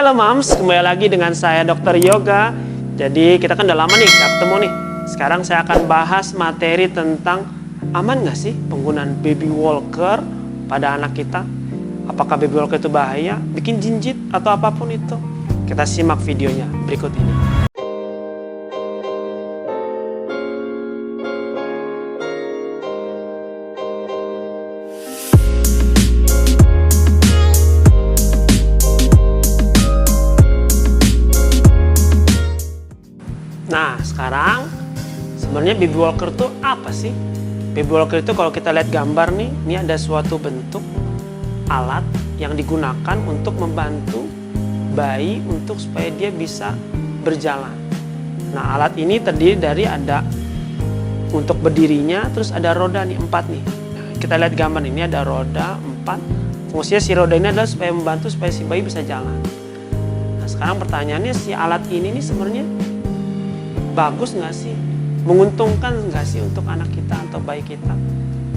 Halo Mams, kembali lagi dengan saya Dr. Yoga. Jadi kita kan udah lama nih gak ketemu nih. Sekarang saya akan bahas materi tentang aman gak sih penggunaan baby walker pada anak kita. Apakah baby walker itu bahaya, bikin jinjit atau apapun itu. Kita simak videonya berikut ini. Nah, sekarang sebenarnya baby walker itu apa sih? Baby walker itu kalau kita lihat gambar nih, ini ada suatu bentuk alat yang digunakan untuk membantu bayi untuk supaya dia bisa berjalan. Nah, alat ini terdiri dari ada untuk berdirinya, terus ada roda nih 4 nih. Nah, kita lihat gambar ini ada roda 4. Fungsinya si roda ini adalah supaya membantu supaya si bayi bisa jalan. Nah, sekarang pertanyaannya si alat ini nih sebenarnya bagus nggak sih? Menguntungkan nggak sih untuk anak kita atau bayi kita?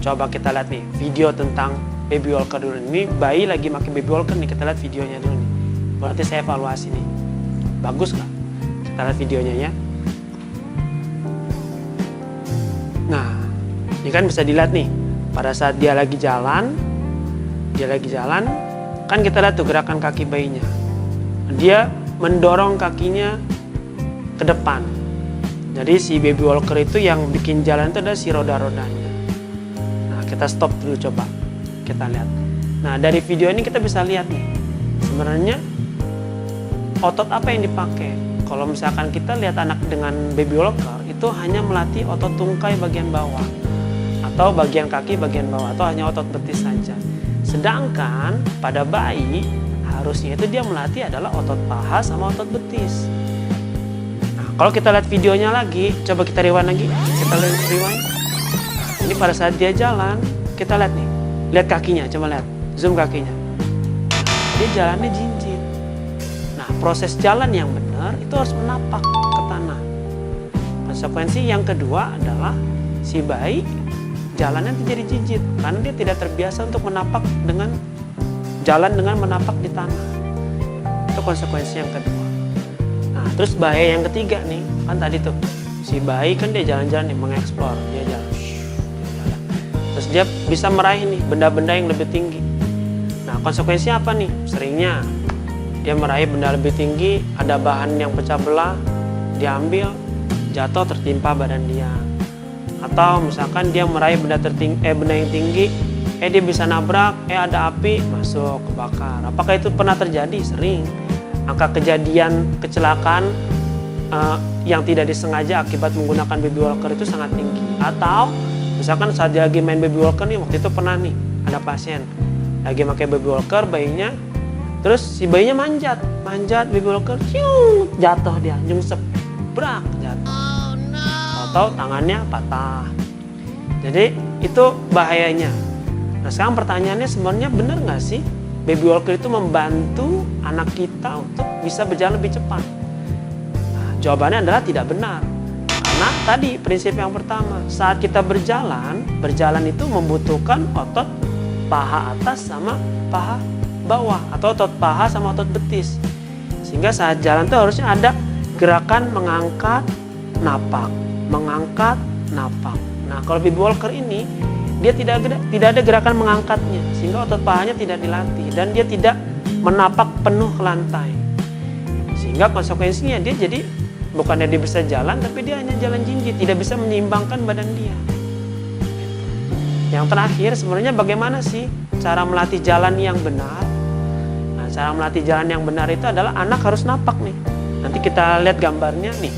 Coba kita lihat nih video tentang baby walker dulu. Ini bayi lagi pakai baby walker nih, kita lihat videonya dulu nih. Berarti saya evaluasi nih. Bagus nggak? Kita lihat videonya ya. Nah, ini kan bisa dilihat nih. Pada saat dia lagi jalan, kan kita lihat tuh gerakan kaki bayinya. Dia mendorong kakinya ke depan. Jadi si baby walker itu yang bikin jalan itu adalah si roda-rodanya. Nah, kita stop dulu coba. Kita lihat. Nah, dari video ini kita bisa lihat nih. Sebenarnya otot apa yang dipakai? Kalau misalkan kita lihat anak dengan baby walker itu hanya melatih otot tungkai bagian bawah atau bagian kaki bagian bawah atau hanya otot betis saja. Sedangkan pada bayi harusnya itu dia melatih adalah otot paha sama otot betis. Kalau kita lihat videonya lagi, coba kita rewind lagi. Kita lihat rewind. Ini pada saat dia jalan, kita lihat nih. Lihat kakinya, coba lihat. Zoom kakinya. Dia jalannya jinjit. Nah, proses jalan yang benar itu harus menapak ke tanah. Konsekuensi yang kedua adalah si bayi jalannya jadi jinjit. Karena dia tidak terbiasa untuk menapak dengan jalan dengan menapak di tanah. Itu konsekuensi yang kedua. Nah, terus bahaya yang ketiga nih, kan tadi tuh si bayi kan dia jalan-jalan nih, mengeksplor, dia jalan. Terus dia bisa meraih nih benda-benda yang lebih tinggi. Nah, konsekuensinya apa nih? Seringnya dia meraih benda lebih tinggi, ada bahan yang pecah belah, diambil, jatuh tertimpa badan dia. Atau misalkan dia meraih benda yang tinggi, dia bisa nabrak, ada api masuk, kebakar. Apakah itu pernah terjadi? Sering. Angka kejadian kecelakaan yang tidak disengaja akibat menggunakan baby walker itu sangat tinggi. Atau misalkan saat dia lagi main baby walker nih, waktu itu pernah nih ada pasien lagi pakai baby walker bayinya, terus si bayinya manjat baby walker, jatuh dia, nyungsep, brak, jatuh. Atau tangannya patah. Jadi itu bahayanya. Nah, sekarang pertanyaannya sebenarnya benar nggak sih baby walker itu membantu anak kita untuk bisa berjalan lebih cepat? Nah, jawabannya adalah tidak benar. Karena tadi prinsip yang pertama, saat kita berjalan itu membutuhkan otot paha atas sama paha bawah atau otot paha sama otot betis. Sehingga saat jalan itu harusnya ada gerakan mengangkat, napak, mengangkat, napak. Nah, kalau baby walker ini dia tidak ada gerakan mengangkatnya, sehingga otot pahanya tidak dilatih dan dia tidak menapak penuh ke lantai. Sehingga konsekuensinya dia jadi bukannya dia bisa jalan, tapi dia hanya jalan jinjit, tidak bisa menyeimbangkan badan dia. Yang terakhir, sebenarnya bagaimana sih cara melatih jalan yang benar? Nah, cara melatih jalan yang benar itu adalah anak harus napak nih. Nanti kita lihat gambarnya nih.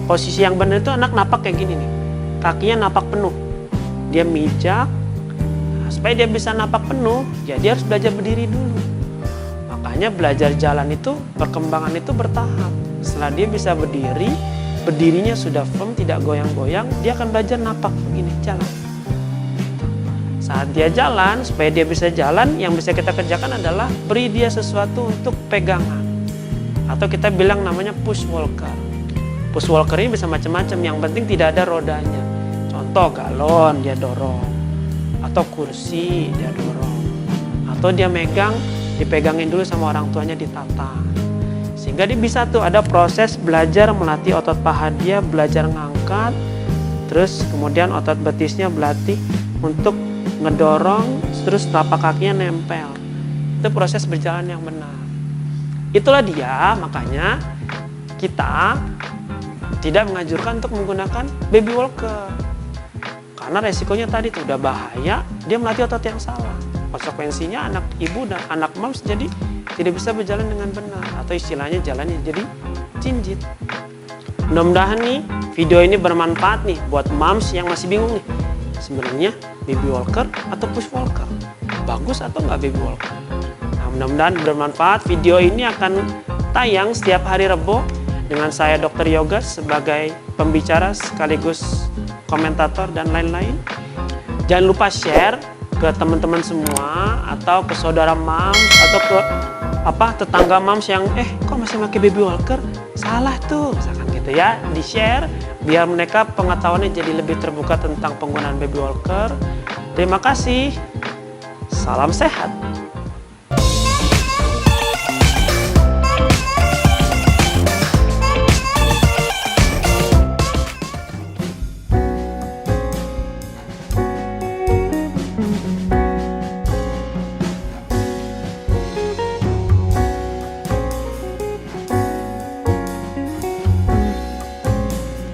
Posisi yang benar itu anak napak kayak gini nih. Kakinya napak penuh. Dia mijak, nah, supaya dia bisa napak penuh, ya dia harus belajar berdiri dulu. Makanya belajar jalan itu, perkembangan itu bertahap. Setelah dia bisa berdiri, berdirinya sudah firm, tidak goyang-goyang, dia akan belajar napak begini, jalan. Saat dia jalan, supaya dia bisa jalan, yang bisa kita kerjakan adalah beri dia sesuatu untuk pegangan. Atau kita bilang namanya push walker. Push walker ini bisa macam-macam, yang penting tidak ada rodanya. Contoh galon dia dorong, atau kursi dia dorong, atau dia dipegangin dulu sama orang tuanya ditata. Sehingga dia bisa tuh ada proses belajar melatih otot paha dia, belajar ngangkat, terus kemudian otot betisnya berlatih untuk ngedorong, terus telapak kakinya nempel. Itu proses berjalan yang benar. Itulah dia, makanya kita tidak menganjurkan untuk menggunakan baby walker. Karena resikonya tadi tuh udah bahaya, dia melatih otot yang salah. Konsekuensinya anak ibu dan anak moms jadi tidak bisa berjalan dengan benar, atau istilahnya jalannya jadi jinjit. Mudah-mudahan nih video ini bermanfaat nih buat moms yang masih bingung nih. Sebenarnya baby walker atau push walker? Bagus atau nggak baby walker? Nah, mudah-mudahan bermanfaat. Video ini akan tayang setiap hari Rebo dengan saya Dr. Yoga sebagai pembicara sekaligus komentator dan lain-lain. Jangan lupa share ke teman-teman semua atau ke saudara moms atau ke tetangga moms yang kok masih pakai baby walker, salah tuh misalkan gitu ya, di share biar mereka pengetahuannya jadi lebih terbuka tentang penggunaan baby walker. Terima kasih, salam sehat.